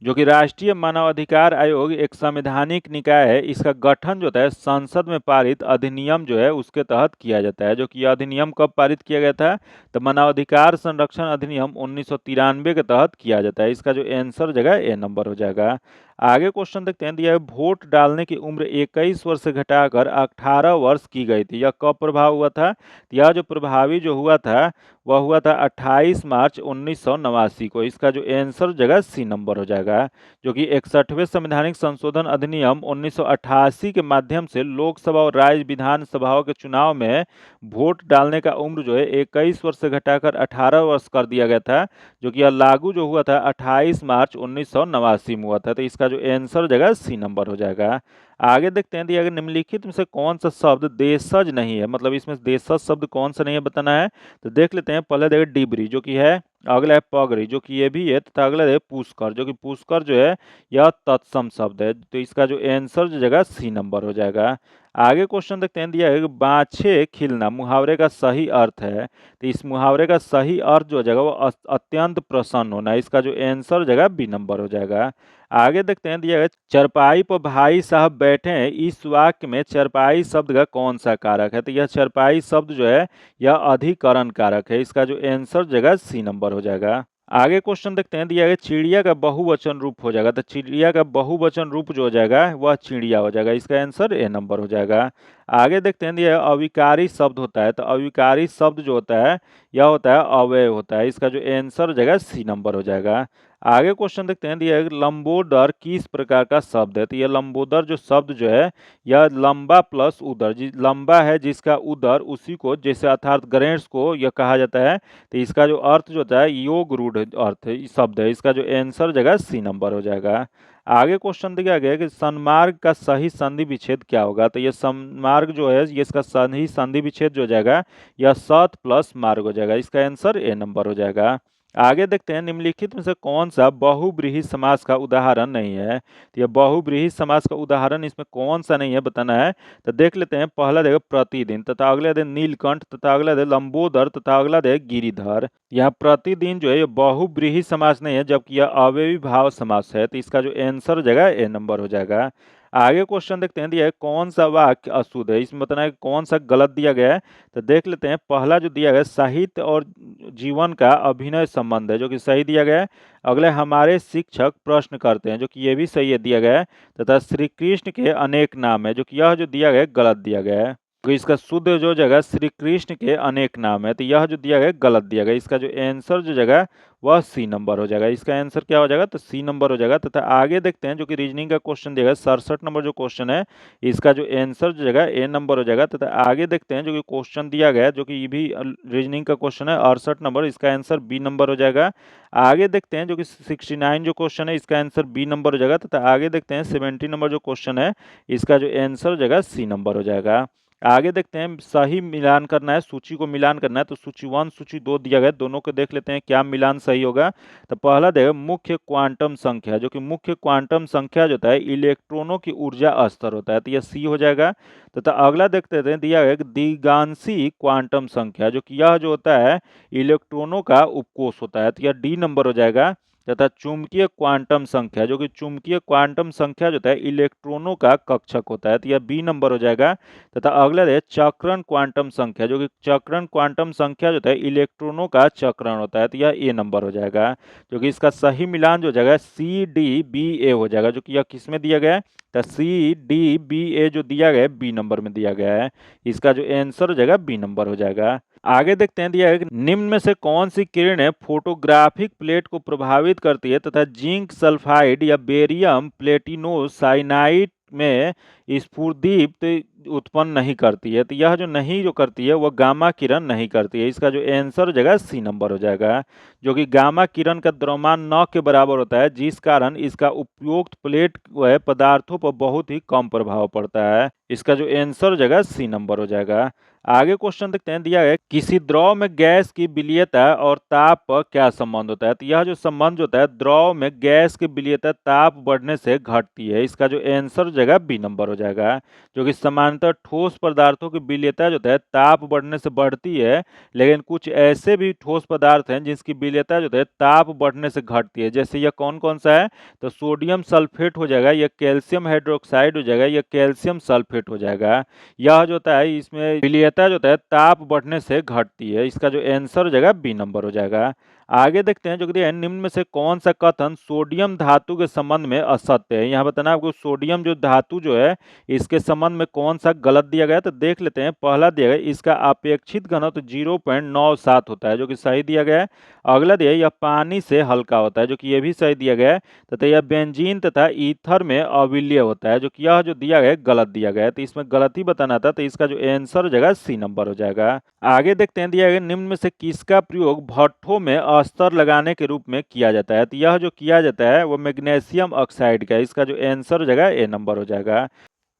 जो कि राष्ट्रीय मानवाधिकार आयोग एक संवैधानिक निकाय है। इसका गठन जो होता है संसद में पारित अधिनियम जो है उसके तहत किया जाता है। जो कि यह अधिनियम कब पारित किया गया था, तो मानवाधिकार संरक्षण अधिनियम 1993 के तहत किया जाता है। इसका जो आंसर जगह ए नंबर हो जाएगा। आगे क्वेश्चन देखते हैं, दिया है वोट डालने की उम्र 21 वर्ष से घटाकर 18 वर्ष की गई थी। यह कब प्रभाव हुआ था। यह जो प्रभावी जो हुआ था वह हुआ था 28 मार्च 1989 को। इसका जो आंसर जगह सी नंबर हो जाएगा। जो कि 61वें संवैधानिक संशोधन अधिनियम 1988 के माध्यम से लोकसभा और राज्य विधानसभाओं के चुनाव में वोट डालने का उम्र जो है 21 वर्ष से घटाकर 18 वर्ष कर दिया गया था। जो कि यह लागू जो हुआ था 28 मार्च 1989 में हुआ था। तो इसका जो आंसर जगह सी नंबर हो जाएगा। आगे देखते हैं, दिया निम्नलिखित में से कौन सा शब्द देशज नहीं है, मतलब इसमें देशज शब्द कौन सा नहीं है बताना है। तो देख लेते हैं, पहले देखिए डिबरी जो कि है, अगला है पगड़ी जो कि ये भी है, तथा अगला है पुष्कर जो कि पुष्कर जो है यह तत्सम शब्द है। तो इसका जो आंसर जो जगह सी नंबर हो जाएगा। आगे क्वेश्चन देखते हैं, दिया है कि बाछे खिलना मुहावरे का सही अर्थ है। तो इस मुहावरे का सही अर्थ जो हो जाएगा वो अत्यंत प्रसन्न होना है। इसका जो आंसर जगह बी नंबर हो जाएगा। आगे देखते हैं, दिया है चरपाई पर भाई साहब बैठे हैं, इस वाक्य में चरपाई शब्द का कौन सा कारक है। तो यह चरपाई शब्द जो है यह अधिकरण कारक है। इसका जो आंसर जगह सी नंबर हो जाएगा। आगे क्वेश्चन देखते हैं, दिया है चिड़िया का बहुवचन रूप हो जाएगा। तो चिड़िया का बहुवचन रूप जो हो जाएगा वह चिड़िया हो जाएगा। इसका आंसर ए नंबर हो जाएगा। आगे देखते हैं, दिया है अविकारी शब्द होता है। तो अविकारी शब्द जो होता है यह होता है अव्यय होता है। इसका जो आंसर हो जाएगा सी नंबर हो जाएगा। आगे क्वेश्चन देखते हैं, दिया है कि लंबोदर किस प्रकार का शब्द है। तो यह लंबोदर जो शब्द जो है यह लंबा प्लस उदर, लंबा है जिसका उदर उसी को जैसे अर्थात गणेश को यह कहा जाता है। तो इसका जो अर्थ जो होता है योग रूढ़ अर्थ है शब्द है। इसका जो आंसर जगह सी नंबर हो जाएगा। आगे क्वेश्चन दिया गया है कि सन्मार्ग का सही संधि विच्छेद क्या होगा। तो ये सन्मार्ग जो है ये इसका सही संधि विच्छेद जो हो जाएगा यह सत प्लस मार्ग हो जाएगा। इसका आंसर ए नंबर हो जाएगा। आगे देखते हैं, निम्नलिखित में से कौन सा बहुव्रीहि समास का उदाहरण नहीं है। तो यह बहुव्रीहि समास का उदाहरण इसमें कौन सा नहीं है बताना है। तो देख लेते हैं, पहला देखो प्रतिदिन, तथा अगला दे नीलकंठ, तथा अगला दे लंबोदर, तथा अगला दे गिरिधर। यह प्रतिदिन जो है ये बहुव्रीहि समास नहीं है, जबकि यह अव्ययी भाव समास है। तो इसका जो आंसर हो जाएगा ए नंबर हो जाएगा। आगे क्वेश्चन देखते हैं, दिया है कौन सा वाक्य अशुद्ध है। इसमें बताना है कौन सा गलत दिया गया है। तो देख लेते हैं, पहला जो दिया गया है साहित्य और जीवन का अभिनय संबंध है, जो कि सही दिया गया है। अगले हमारे शिक्षक प्रश्न करते हैं, जो कि ये भी सही है दिया गया है। तथा श्री कृष्ण के अनेक नाम है, जो कि यह जो दिया गया है गलत दिया गया है। तो इसका शुद्ध जो जगह श्री कृष्ण के अनेक नाम है, तो यह जो दिया गया गलत दिया गया। इसका जो आंसर जो जगह वह सी नंबर हो जाएगा। इसका आंसर क्या हो जाएगा, तो सी नंबर हो जाएगा। तथा आगे देखते हैं, जो कि रीजनिंग का क्वेश्चन दिया गया 67 नंबर जो क्वेश्चन है, इसका जो आंसर जो जगह ए नंबर हो जाएगा। तथा आगे देखते हैं, जो कि क्वेश्चन दिया गया जो कि ये भी रीजनिंग का क्वेश्चन है 68 नंबर, इसका आंसर बी नंबर हो जाएगा। आगे देखते हैं, जो कि 69 जो क्वेश्चन है इसका आंसर बी नंबर हो जाएगा। तथा आगे देखते हैं 70 नंबर जो क्वेश्चन है इसका जो आंसर हो जाएगा सी नंबर हो जाएगा। आगे देखते हैं, सही मिलान करना है, सूची को मिलान करना है। तो सूची 1 सूची 2 दिया गया, दोनों को देख लेते हैं क्या मिलान सही होगा। तो पहला देखो मुख्य क्वांटम संख्या, जो कि मुख्य क्वांटम संख्या जो होता है इलेक्ट्रॉनों की ऊर्जा स्तर होता है, तो यह सी हो जाएगा। तथा अगला देखते हैं, दिया गया दिगांशी क्वांटम संख्या, जो कि यह जो होता है इलेक्ट्रॉनों का उपकोष होता है, तो यह डी नंबर हो जाएगा। तथा चुंबकीय क्वांटम संख्या, जो कि चुंबकीय क्वांटम संख्या जो होता है इलेक्ट्रॉनों का कक्षक होता है, तो यह बी नंबर हो जाएगा। तथा अगला है चक्रण क्वांटम संख्या, जो कि चक्रण क्वांटम संख्या जो होता है इलेक्ट्रॉनों का चक्रण होता है, तो यह ए नंबर हो जाएगा। जो कि इसका सही मिलान जो जाएगा सी डी बी ए हो जाएगा, जो कि यह किस में दिया गया है, तो सी डी बी ए जो दिया गया है बी नंबर में दिया गया है। इसका जो आंसर हो जाएगा बी नंबर हो जाएगा। आगे देखते हैं, दिया है कि निम्न में से कौन सी किरणें फोटोग्राफिक प्लेट को प्रभावित करती है तथा जिंक सल्फाइड या बेरियम प्लेटिनोसाइनाइड में स्फुरदीप्त उत्पन्न नहीं करती है। तो यह जो नहीं जो करती है वह गामा किरण नहीं करती है। इसका जो आंसर हो जाएगा सी नंबर हो जाएगा। जो कि गामा किरण का द्रव्यमान 9 के बराबर होता है, जिस कारण इसका उपयुक्त प्लेट व पदार्थों पर बहुत ही कम प्रभाव पड़ता है। इसका जो आंसर हो जाएगा सी नंबर हो जाएगा। आगे क्वेश्चन देखते हैं, दिया है किसी द्रव में गैस की विलीयता और ताप पर क्या संबंध होता है। तो यह जो संबंध होता है द्रव में गैस की विलीयता ताप बढ़ने से घटती है। इसका जो आंसर जगह बी नंबर हो जाएगा। जो कि सामान्यतः ठोस पदार्थों की विलीयता जो होता है ताप बढ़ने से बढ़ती है, लेकिन कुछ ऐसे भी ठोस पदार्थ हैं जिसकी विलीयता जो है ताप बढ़ने से घटती है। जैसे यह कौन कौन सा है, तो सोडियम सल्फेट हो जाएगा, यह कैल्शियम हाइड्रोक्साइड हो जाएगा, यह कैल्शियम सल्फेट हो जाएगा। यह जो होता है इसमें विलीयता जो होता है ताप बढ़ने से घटती है। इसका जो आंसर हो जाएगा बी नंबर हो जाएगा। आगे देखते हैं, जो कि निम्न में से कौन सा कथन सोडियम धातु के संबंध में असत्य है। यहाँ बताना आपको सोडियम जो धातु जो है इसके संबंध में कौन सा गलत दिया गया है। तो देख लेते हैं, पहला दिया गया इसका अपेक्षित घनत्व 0.97 होता है, जो कि सही दिया गया है। अगला दिया यह पानी से हल्का होता है, जो कि यह भी सही दिया गया है। तथा यह बेंजीन तथा ईथर में अविलीय होता है, जो कि यह जो दिया गया है गलत दिया गया है। तो इसमें गलत ही बताना था, तो इसका जो आंसर हो जाएगा सी नंबर हो जाएगा। आगे देखते हैं, दिया गया निम्न में से किसका प्रयोग भट्ठों में अस्तर लगाने के रूप में किया जाता है। तो यह जो किया जाता है वो मैग्नीशियम ऑक्साइड का है। इसका जो आंसर हो जाएगा ए नंबर हो जाएगा।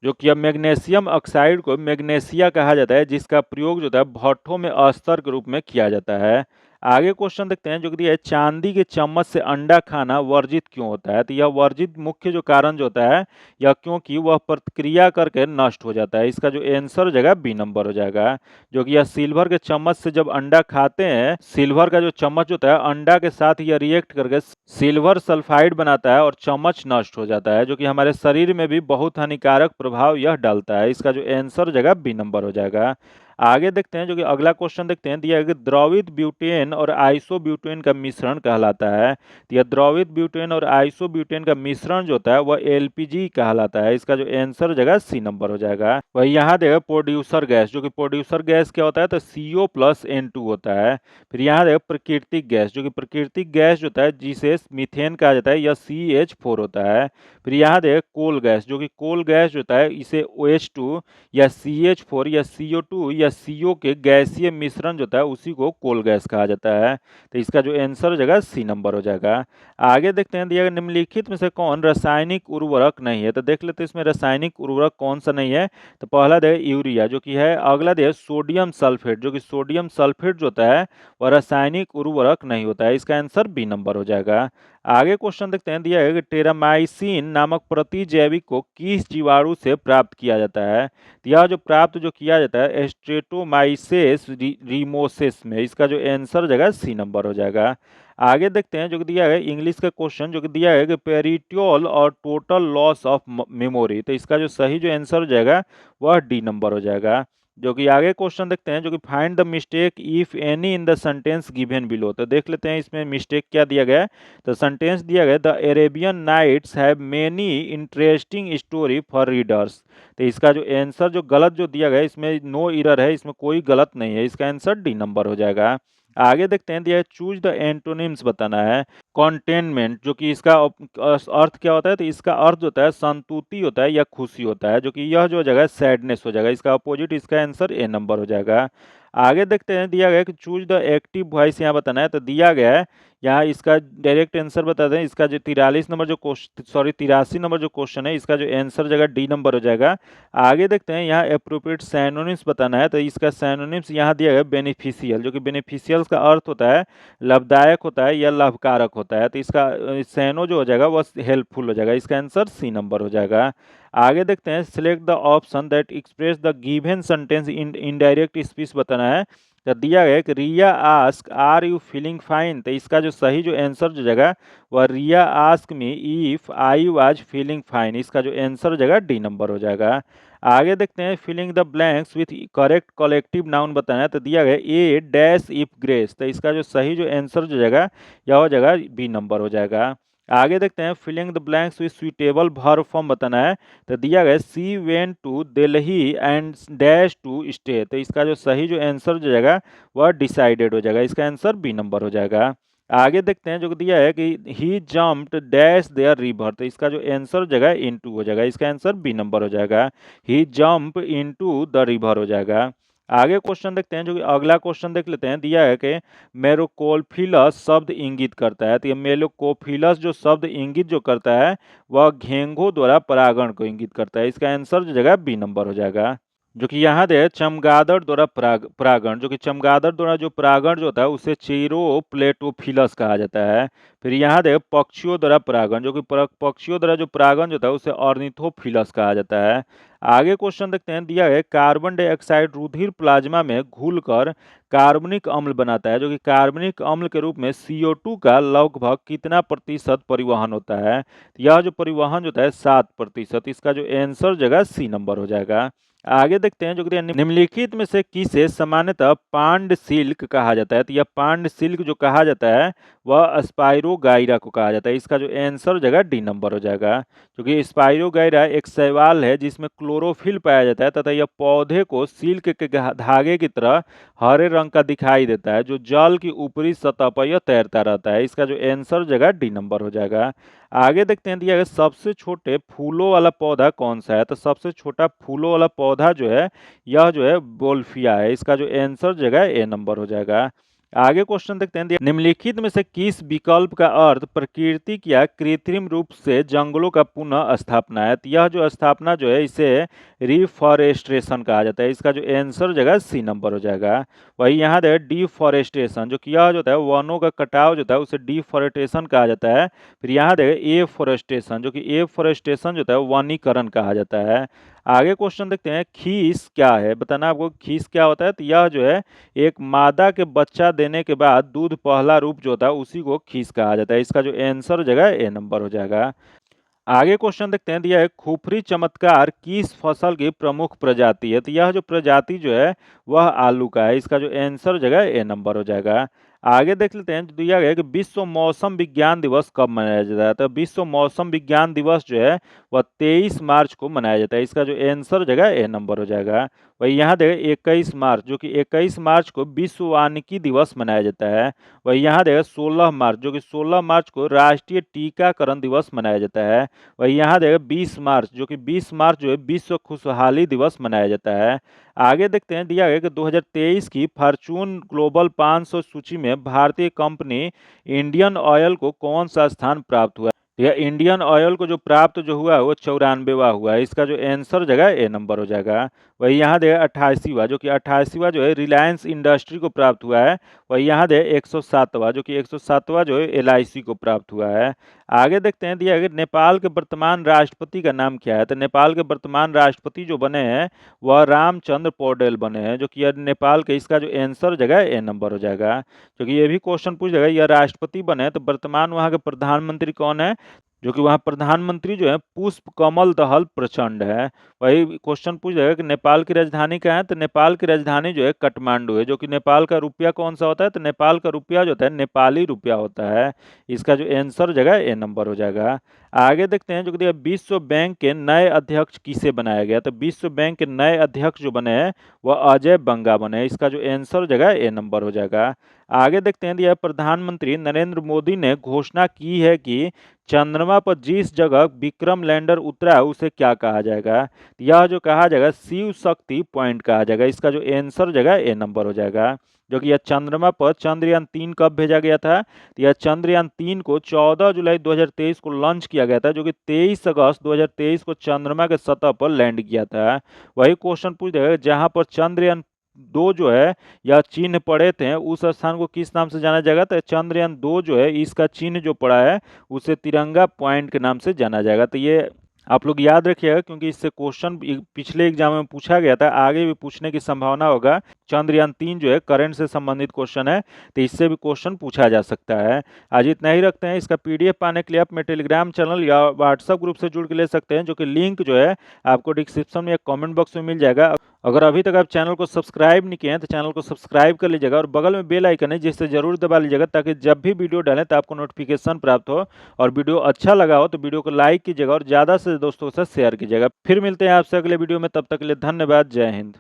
जो कि अब मैग्नीशियम ऑक्साइड को मैग्नेशिया कहा जाता है, जिसका प्रयोग जो होता है भट्ठों में अस्तर के रूप में किया जाता है। आगे क्वेश्चन देखते हैं, जो कि दिया है चांदी के चम्मच से अंडा खाना वर्जित क्यों होता है। तो यह वर्जित मुख्य जो कारण जो होता है यह क्योंकि वह प्रतिक्रिया करके नष्ट हो जाता है। इसका जो आंसर हो जाएगा बी नंबर हो जाएगा। जो कि यह सिल्वर के चम्मच से जब अंडा खाते हैं, सिल्वर का जो चम्मच होता है अंडा के साथ यह रिएक्ट करके सिल्वर सल्फाइड बनाता है और चम्मच नष्ट हो जाता है, जो कि हमारे शरीर में भी बहुत हानिकारक प्रभाव यह डालता है। इसका जो आंसर हो जाएगा बी नंबर हो जाएगा। आगे देखते हैं जो कि अगला क्वेश्चन देखते हैं, दिया है कि द्रवित ब्यूटेन और आइसोब्यूटेन का मिश्रण कहलाता है। तो यह द्रवित ब्यूटेन और आइसोब्यूटेन का मिश्रण जो होता है वह एलपीजी कहलाता है। इसका जो आंसर हो जाएगा सी नंबर हो जाएगा। वही यहाँ देखा प्रोड्यूसर गैस, जो कि प्रोड्यूसर गैस क्या होता है, तो CO+N2 होता है। फिर यहाँ देखा प्राकृतिक गैस, जो कि प्राकृतिक गैस जो होता है जिसे मीथेन कहा जाता है, यह CH4 होता है। फिर यहाँ देखा कोल गैस, जो कि कोल गैस जो होता है इसे OH2 या CH4 या CO2 या CO के गैसीय मिश्रण जो होता है उसी को कोल गैस कहा जाता है। तो इसका जो आंसर हो जाएगा सी नंबर हो जाएगा। आगे देखते हैं, दिया गया निम्नलिखित में से कौन रासायनिक उर्वरक नहीं है। तो देख लेते हैं इसमें रासायनिक उर्वरक कौन सा नहीं है। तो पहला देखिए यूरिया जो कि है, अगला देखिए सोडियम सल्फेट, जो कि सोडियम सल्फेट जो होता है वह रासायनिक उर्वरक नहीं होता है। इसका आंसर बी नंबर हो जाएगा। आगे क्वेश्चन देखते हैं, दिया है कि टेरामाइसिन नामक प्रतिजैविक को किस जीवाणु से प्राप्त किया जाता है। तो यह जो प्राप्त जो किया जाता है स्ट्रेटोमाइसेस रिमोसेस में। इसका जो आंसर हो जाएगा सी नंबर हो जाएगा। आगे देखते हैं जो कि दिया है इंग्लिश का क्वेश्चन, जो कि दिया है कि पेरिटियोल और टोटल लॉस ऑफ मेमोरी। तो इसका जो सही जो आंसर हो जाएगा वह डी नंबर हो जाएगा। जो कि आगे क्वेश्चन देखते हैं, जो कि find the mistake if any in the sentence given below. तो देख लेते हैं इसमें मिस्टेक क्या दिया गया है। तो सेंटेंस दिया गया the Arabian Nights have many interesting story for readers. तो इसका जो आंसर जो गलत जो दिया गया है इसमें नो एरर है, इसमें कोई गलत नहीं है। इसका आंसर डी नंबर हो जाएगा। आगे देखते हैं, दिया है चूज द एंटोनिम्स बताना है। कॉन्टेनमेंट, जो कि इसका अर्थ क्या होता है, तो इसका अर्थ होता है संतुष्टि होता है या खुशी होता है, जो कि यह जो हो जाएगा सैडनेस हो जाएगा। इसका अपोजिट इसका आंसर ए नंबर हो जाएगा। आगे देखते हैं, दिया गया है कि चूज द एक्टिव वॉइस यहाँ बताना है। तो दिया गया है यहाँ इसका डायरेक्ट आंसर बता दें। इसका जो 43 नंबर जो क्वेश्चन, सॉरी 83 नंबर जो क्वेश्चन है, इसका जो आंसर जगह डी नंबर हो जाएगा। आगे देखते हैं, यहाँ अप्रोप्रिएट सैनोनिम्स बताना है। तो इसका सैनोनिम्स यहाँ दिया गया बेनिफिशियल, जो कि बेनिफिशियल का अर्थ होता है लाभदायक होता है या लाभकारक होता है। तो इसका सैनो जो हो जाएगा वह हेल्पफुल हो जाएगा। इसका आंसर सी नंबर हो जाएगा। आगे देखते हैं, select the option that express the given sentence in indirect speech बताना है। तो दिया गया कि Riya ask are you feeling fine. तो इसका जो सही जो आंसर जो जगह वह Riya ask me if I was feeling fine. इसका जो आंसर जगह डी नंबर हो जाएगा। आगे देखते हैं, filling the blanks with correct collective noun बताना है। तो दिया गया ए डैश इफ ग्रेस। तो इसका जो सही जो आंसर जो जगह यह हो जाएगा बी नंबर हो जाएगा। आगे देखते हैं, filling the blanks with suitable verb form बताना है। तो दिया गया she went to Delhi and dash to stay. तो इसका जो सही जो आंसर जो जाएगा वह डिसाइडेड हो जाएगा। इसका आंसर बी नंबर हो जाएगा। आगे देखते हैं, जो दिया है कि ही जम्प्ड डैश देयर रिवर। तो इसका जो आंसर हो जाएगा इनटू हो जाएगा। इसका आंसर बी नंबर हो जाएगा। ही जम्प इनटू द रिवर हो जाएगा। आगे क्वेश्चन देखते हैं, जो कि अगला क्वेश्चन देख लेते हैं। दिया है कि मेरोकोल्फिलस शब्द इंगित करता है। तो ये मेलोकोफिलस जो शब्द इंगित जो करता है वह घेंघों द्वारा परागण को इंगित करता है। इसका आंसर जो जगह बी नंबर हो जाएगा। जो कि यहाँ दे चमगादड़ द्वारा परागण, जो कि चमगादड़ द्वारा जो परागण जो होता है उसे चेरोप्लेटोफिलस कहा जाता है। फिर यहाँ दे पक्षियों द्वारा परागण, जो कि पक्षियों द्वारा जो परागण जो होता है उसे ऑर्निथोफिलस कहा जाता है। आगे क्वेश्चन देखते हैं, दिया है कार्बन डाइऑक्साइड रुधिर प्लाज्मा में घुलकर कार्बनिक अम्ल बनाता है। जो कि कार्बनिक अम्ल के रूप में CO2 का लगभग कितना प्रतिशत परिवहन होता है। यह जो परिवहन होता है 7%। इसका जो आंसर जगह सी नंबर हो जाएगा। आगे देखते हैं, जो कि निम्नलिखित में से किसे सामान्यतः पांड सिल्क कहा जाता है। तो यह पांड सिल्क जो कहा जाता है वह स्पाइरोगाइरा को कहा जाता है। इसका जो आंसर जगह डी नंबर हो जाएगा। क्योंकि स्पाइरोगाइरा एक शैवाल है जिसमें क्लोरोफिल पाया जाता है तथा यह पौधे को सिल्क के धागे की तरह हरे रंग का दिखाई देता है, जो जल की ऊपरी सतह पर यह तैरता रहता है। इसका जो आंसर जगह डी नंबर हो जाएगा। आगे देखते हैं, दिया गया सबसे छोटे फूलों वाला पौधा कौन सा है। तो सबसे छोटा फूलों वाला पौधा जो है यह जो है बोल्फिया है। इसका जो आंसर जगह ए नंबर हो जाएगा। आगे क्वेश्चन देखते हैं, निम्नलिखित में से किस विकल्प का अर्थ प्राकृतिक या कृत्रिम रूप से जंगलों का पुनः स्थापना है। तो यह जो स्थापना जो है इसे रिफॉरेस्टेशन कहा जाता है। इसका जो आंसर जगह सी नंबर हो जाएगा। वही यहाँ दे डिफॉरेस्टेशन, जो कि यह जो होता है वनों का कटाव जो होता है उसे डिफॉरेस्टेशन कहा जाता है। फिर यहाँ देखिए एफॉरेस्टेशन, जो कि एफॉरेस्टेशन जो होता है वनीकरण कहा जाता है। आगे क्वेश्चन देखते हैं, खीस क्या है बताना आपको। खीस क्या होता है, तो यह जो है एक मादा के बच्चा देने के बाद दूध पहला रूप जो होता है उसी को खीस कहा जाता है। इसका जो आंसर जगह ए नंबर हो जाएगा। आगे क्वेश्चन देखते हैं, दिया है खुफरी चमत्कार किस फसल की प्रमुख प्रजाति है। तो यह जो प्रजाति जो है वह आलू का है। इसका जो आंसर हो जाएगा ए नंबर हो जाएगा। आगे देख लेते हैं, जो दिया गया है कि विश्व मौसम विज्ञान दिवस कब मनाया जाता है। तो विश्व मौसम विज्ञान दिवस जो है वह 23 मार्च को मनाया जाता है। इसका जो आंसर हो जाएगा ए नंबर हो जाएगा। वही यहाँ देखिए 21 मार्च, जो कि 21 मार्च को विश्व वानिकी दिवस मनाया जाता है। वही यहाँ देखिए 16 मार्च, जो कि 16 मार्च को राष्ट्रीय टीकाकरण दिवस मनाया जाता है। वही यहाँ देखिए 20 मार्च, जो कि 20 मार्च जो है विश्व खुशहाली दिवस मनाया जाता है। आगे देखते हैं, दिया गया कि 2023 की फॉर्च्यून ग्लोबल 500 सूची में भारतीय कंपनी इंडियन ऑयल को कौन सा स्थान प्राप्त हुआ। यह इंडियन ऑयल को जो प्राप्त जो हुआ है वो 94वां हुआ है। इसका जो आंसर जगह ए नंबर हो जाएगा। वही यहाँ दे 88वां, जो कि 88वां जो है रिलायंस इंडस्ट्री को प्राप्त हुआ है। वही यहाँ दे 107वां, जो कि 107वां जो है एलआईसी को प्राप्त हुआ है। आगे देखते हैं, दिया है कि नेपाल के वर्तमान राष्ट्रपति का नाम क्या है। तो नेपाल के वर्तमान राष्ट्रपति जो बने हैं वह रामचंद्र पौडेल बने हैं, जो कि यह नेपाल के, इसका जो आंसर जगह ए नंबर हो जाएगा। क्योंकि ये भी क्वेश्चन पूछ जाएगा, यह राष्ट्रपति बने तो वर्तमान वहाँ के प्रधानमंत्री कौन है, जो कि वहाँ प्रधानमंत्री जो है पुष्प कमल दहल प्रचंड है। वही क्वेश्चन पूछ जाएगा कि नेपाल की राजधानी क्या है। तो नेपाल की राजधानी जो है काठमांडू है। जो कि नेपाल का रुपया कौन सा होता है। तो नेपाल का रुपया जो होता है नेपाली रुपया होता है। इसका जो आंसर जगह ए नंबर हो जाएगा। आगे देखते हैं, जो कि विश्व बैंक के नए अध्यक्ष किसे बनाया गया। तो विश्व बैंक के नए अध्यक्ष जो बने हैं वह अजय बंगा बने। इसका जो आंसर जगह ए नंबर हो जाएगा। आगे देखते हैं, दिया प्रधानमंत्री नरेंद्र मोदी ने घोषणा की है कि चंद्रमा पर जिस जगह विक्रम लैंडर उतरा है उसे क्या कहा जाएगा। यह जो कहा जाएगा शिव शक्ति पॉइंट कहा जाएगा। इसका जो आंसर जगह ए नंबर हो जाएगा। जो कि यह चंद्रमा पर चंद्रयान 3 कब भेजा गया था। तो यह चंद्रयान 3 को 14 जुलाई 2023 को लॉन्च किया गया था, जो कि 23 अगस्त 2023 को चंद्रमा के सतह पर लैंड किया था। वही क्वेश्चन पूछ देगा, जहां पर चंद्रयान 2 जो है या चिन्ह पड़े थे उस स्थान को किस नाम से जाना जाएगा। तो चंद्रयान 2 जो है इसका चिन्ह जो पड़ा है उसे तिरंगा पॉइंट के नाम से जाना जाएगा। तो ये आप लोग याद रखिएगा, क्योंकि इससे क्वेश्चन पिछले एग्जाम में पूछा गया था, आगे भी पूछने की संभावना होगा। चंद्रयान 3 जो है करंट से संबंधित क्वेश्चन है, तो इससे भी क्वेश्चन पूछा जा सकता है। आज इतना ही रखते हैं। इसका पीडीएफ पाने के लिए आप मेरे टेलीग्राम चैनल या व्हाट्सएप ग्रुप से जुड़ के ले सकते हैं, जो कि लिंक जो है आपको डिस्क्रिप्शन में या कमेंट बॉक्स में मिल जाएगा। अगर अभी तक आप चैनल को सब्सक्राइब नहीं किए हैं तो चैनल को सब्सक्राइब कर लीजिएगा और बगल में बेल आइकन है जिससे जरूर दबा लीजिएगा, ताकि जब भी वीडियो डालें तो आपको नोटिफिकेशन प्राप्त हो। और वीडियो अच्छा लगा हो तो वीडियो को लाइक कीजिएगा और ज़्यादा से दोस्तों के साथ शेयर कीजिएगा। फिर मिलते हैं आपसे अगले वीडियो में, तब तक के लिए धन्यवाद। जय हिंद।